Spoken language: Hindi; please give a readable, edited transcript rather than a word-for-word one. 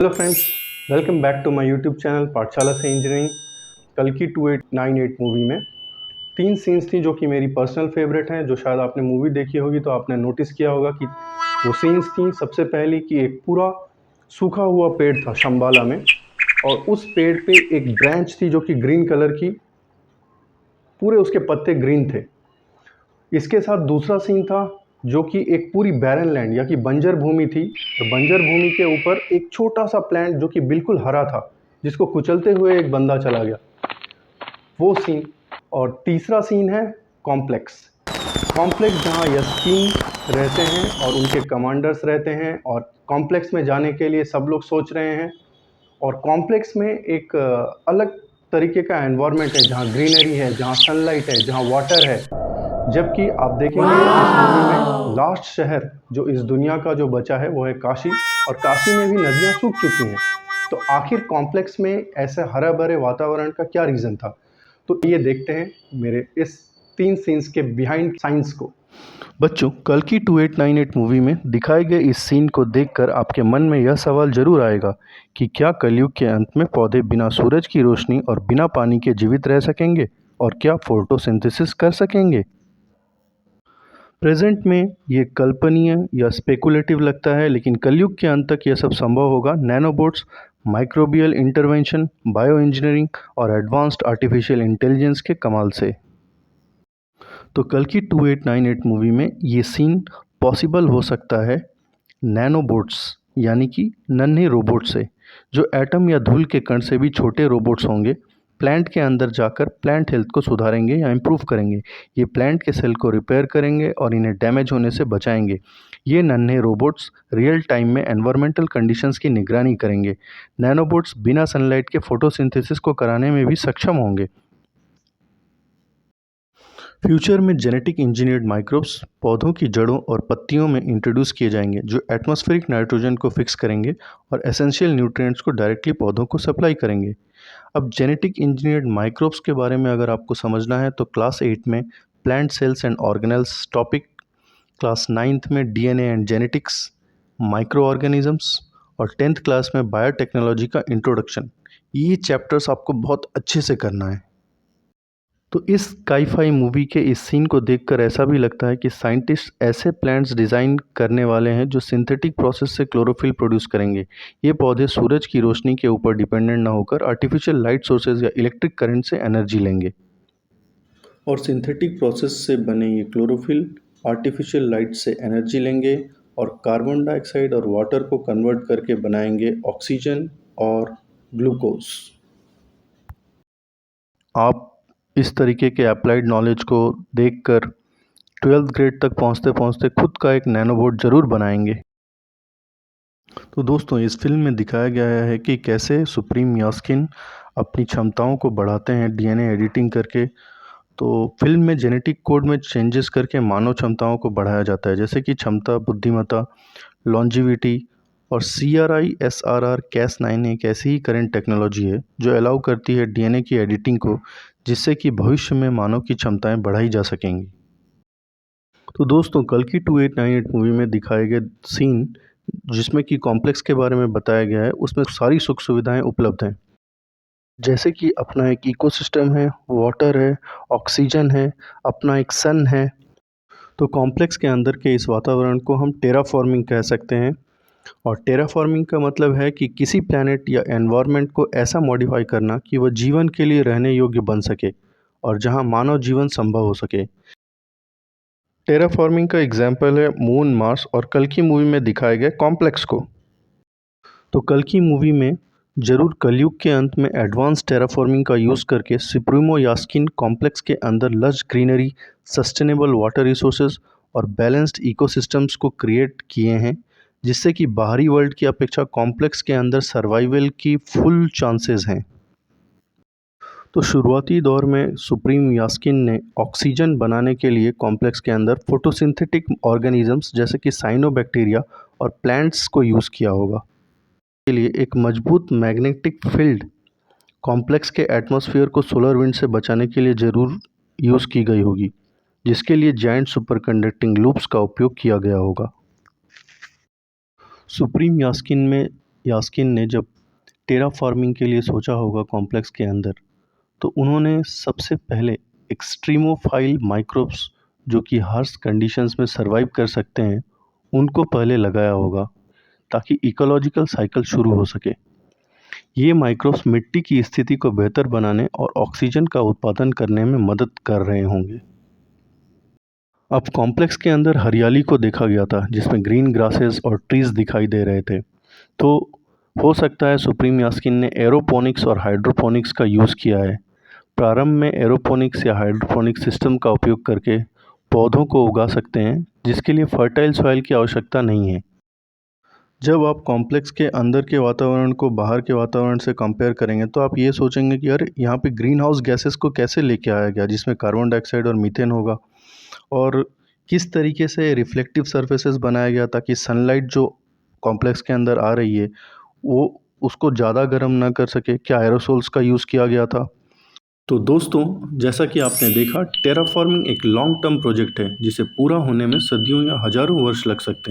Hello friends, welcome back to my YouTube channel Pathshala से इंजीनियरिंग। कल की 2898 मूवी में 3 सीन्स थी जो कि मेरी पर्सनल फेवरेट हैं। जो शायद आपने मूवी देखी होगी तो आपने नोटिस किया होगा कि वो सीन्स थी। सबसे पहली कि एक पूरा सूखा हुआ पेड़ था शंबाला में, और उस पेड़ पे एक ब्रांच थी जो कि ग्रीन कलर की, पूरे उसके पत्ते ग्रीन थे। इसके साथ दूसरा सीन था जो कि एक पूरी बैरन लैंड या कि बंजर भूमि थी, और बंजर भूमि के ऊपर एक छोटा सा प्लांट जो कि बिल्कुल हरा था, जिसको कुचलते हुए एक बंदा चला गया, वो सीन। और तीसरा सीन है कॉम्प्लेक्स। कॉम्प्लेक्स जहाँ यस्कीन रहते हैं और उनके कमांडर्स रहते हैं, और कॉम्प्लेक्स में जाने के लिए सब लोग सोच रहे हैं। और कॉम्प्लेक्स में एक अलग तरीके का एनवायरनमेंट है, जहाँ ग्रीनरी है, जहाँ सनलाइट है, जहाँ वाटर है। जबकि आप देखेंगे इस मूवी में लास्ट शहर जो इस दुनिया का जो बचा है वो है काशी, और काशी में भी नदियाँ सूख चुकी हैं। तो आखिर कॉम्प्लेक्स में ऐसे हरा भरे वातावरण का क्या रीज़न था? तो ये देखते हैं मेरे इस 3 सीन्स के बिहाइंड साइंस को। बच्चों, कल की 2898 मूवी में दिखाए गए इस सीन को देखकर आपके मन में यह सवाल जरूर आएगा कि क्या कलयुग के अंत में पौधे बिना सूरज की रोशनी और बिना पानी के जीवित रह सकेंगे, और क्या फोटोसिंथेसिस कर सकेंगे? प्रेजेंट में ये कल्पनीय या स्पेकुलेटिव लगता है, लेकिन कलयुग के अंत तक यह सब संभव होगा nanobots, microbial intervention, bio engineering और एडवांस्ड आर्टिफिशियल इंटेलिजेंस के कमाल से। तो कल की 2898 मूवी में ये सीन पॉसिबल हो सकता है नैनोबोट्स यानी कि नन्हे रोबोट से, जो एटम या धूल के कण से भी छोटे रोबोट्स होंगे। प्लांट के अंदर जाकर प्लांट हेल्थ को सुधारेंगे या इम्प्रूव करेंगे। ये प्लांट के सेल को रिपेयर करेंगे और इन्हें डैमेज होने से बचाएंगे। ये नन्हे रोबोट्स रियल टाइम में एनवायरमेंटल कंडीशंस की निगरानी करेंगे। नैनोबोट्स बिना सनलाइट के फोटोसिंथेसिस को कराने में भी सक्षम होंगे। फ्यूचर में जेनेटिक इंजीनियर्ड माइक्रोब्स पौधों की जड़ों और पत्तियों में इंट्रोड्यूस किए जाएंगे, जो एटमॉस्फेरिक नाइट्रोजन को फिक्स करेंगे और एसेंशियल न्यूट्रिएंट्स को डायरेक्टली पौधों को सप्लाई करेंगे। अब जेनेटिक इंजीनियर्ड माइक्रोब्स के बारे में अगर आपको समझना है तो क्लास 8 में plant cells and organelles topic, class 9th में DNA and genetics, micro organisms, और 10th क्लास में बायोटेक्नोलॉजी का इंट्रोडक्शन, ये चैप्टर्स आपको बहुत अच्छे से करना है। तो इस काई-फाई मूवी के इस सीन को देखकर ऐसा भी लगता है कि साइंटिस्ट ऐसे प्लांट्स डिज़ाइन करने वाले हैं जो सिंथेटिक प्रोसेस से क्लोरोफिल प्रोड्यूस करेंगे। ये पौधे सूरज की रोशनी के ऊपर डिपेंडेंट ना होकर आर्टिफिशियल लाइट सोर्सेज या इलेक्ट्रिक करंट से एनर्जी लेंगे, और सिंथेटिक प्रोसेस से बने ये क्लोरोफिल आर्टिफिशियल लाइट से एनर्जी लेंगे और कार्बन डाइऑक्साइड और वाटर को कन्वर्ट करके बनाएंगे ऑक्सीजन और ग्लूकोज। आप इस तरीके के अप्लाइड नॉलेज को देखकर 12th ग्रेड तक पहुंचते पहुंचते खुद का एक नैनोबोट ज़रूर बनाएंगे। तो दोस्तों, इस फिल्म में दिखाया गया है कि कैसे सुप्रीम यास्किन अपनी क्षमताओं को बढ़ाते हैं डीएनए एडिटिंग करके। तो फिल्म में जेनेटिक कोड में चेंजेस करके मानव क्षमताओं को बढ़ाया जाता है, जैसे कि क्षमता, बुद्धिमत्ता, लॉन्जिविटी। और CRISPR Cas9 एक ऐसी ही करंट टेक्नोलॉजी है जो अलाउ करती है डीएनए की एडिटिंग को, जिससे कि भविष्य में मानव की क्षमताएं बढ़ाई जा सकेंगी। तो दोस्तों, कल की 2898 मूवी में दिखाए गए सीन जिसमें कि कॉम्प्लेक्स के बारे में बताया गया है, उसमें सारी सुख सुविधाएं उपलब्ध हैं, जैसे कि अपना एक इकोसिस्टम है, वाटर है, ऑक्सीजन है, अपना एक सन है। तो कॉम्प्लेक्स के अंदर के इस वातावरण को हम टेराफॉर्मिंग कह सकते हैं। और टेराफॉर्मिंग का मतलब है कि किसी प्लैनेट या एनवायरनमेंट को ऐसा मॉडिफाई करना कि वह जीवन के लिए रहने योग्य बन सके और जहां मानव जीवन संभव हो सके। टेराफॉर्मिंग का एग्जाम्पल है मून, मार्स और कल की मूवी में दिखाए गए कॉम्प्लेक्स को। तो कल की मूवी में जरूर कलयुग के अंत में एडवांस टेराफॉर्मिंग का यूज़ करके सुप्रीमो यास्किन कॉम्प्लेक्स के अंदर lush greenery, sustainable water resources और बैलेंस्ड इकोसिस्टम्स को क्रिएट किए हैं, जिससे कि बाहरी वर्ल्ड की अपेक्षा कॉम्प्लेक्स के अंदर सर्वाइवल की फुल चांसेस हैं। तो शुरुआती दौर में सुप्रीम यास्किन ने ऑक्सीजन बनाने के लिए कॉम्प्लेक्स के अंदर फोटोसिंथेटिक ऑर्गेनिजम्स जैसे कि साइनोबैक्टीरिया और प्लांट्स को यूज़ किया होगा। के लिए एक मजबूत मैग्नेटिक फील्ड कॉम्प्लेक्स के एटमॉस्फेयर को सोलर विंड से बचाने के लिए ज़रूर यूज़ की गई होगी, जिसके लिए जायंट सुपर कंडक्टिंग लूप्स का उपयोग किया गया होगा। सुप्रीम यास्किन में यास्किन ने जब टेराफॉर्मिंग के लिए सोचा होगा कॉम्प्लेक्स के अंदर, तो उन्होंने सबसे पहले एक्सट्रीमोफाइल माइक्रोब्स जो कि हार्श कंडीशंस में सर्वाइव कर सकते हैं, उनको पहले लगाया होगा ताकि इकोलॉजिकल साइकिल शुरू हो सके। ये माइक्रोब्स मिट्टी की स्थिति को बेहतर बनाने और ऑक्सीजन का उत्पादन करने में मदद कर रहे होंगे। अब कॉम्प्लेक्स के अंदर हरियाली को देखा गया था, जिसमें ग्रीन ग्रासेस और ट्रीज दिखाई दे रहे थे। तो हो सकता है सुप्रीम यास्किन ने एरोपोनिक्स और हाइड्रोपोनिक्स का यूज़ किया है। प्रारंभ में एरोपोनिक्स या हाइड्रोपोनिक्स सिस्टम का उपयोग करके पौधों को उगा सकते हैं, जिसके लिए फर्टाइल सॉइल की आवश्यकता नहीं है। जब आप कॉम्प्लेक्स के अंदर के वातावरण को बाहर के वातावरण से कंपेयर करेंगे, तो आप ये सोचेंगे कि यार यहाँ पे ग्रीन हाउस गैसेस को कैसे लेके आया गया, जिसमें कार्बन डाइऑक्साइड और मीथेन होगा, और किस तरीके से रिफ्लेक्टिव सर्फेसेस बनाया गया ताकि सनलाइट जो कॉम्प्लेक्स के अंदर आ रही है वो उसको ज़्यादा गर्म ना कर सके। क्या एरोसोल्स का यूज़ किया गया था? तो दोस्तों, जैसा कि आपने देखा, टेराफॉर्मिंग एक लॉन्ग टर्म प्रोजेक्ट है जिसे पूरा होने में सदियों या हजारों वर्ष लग सकते हैं।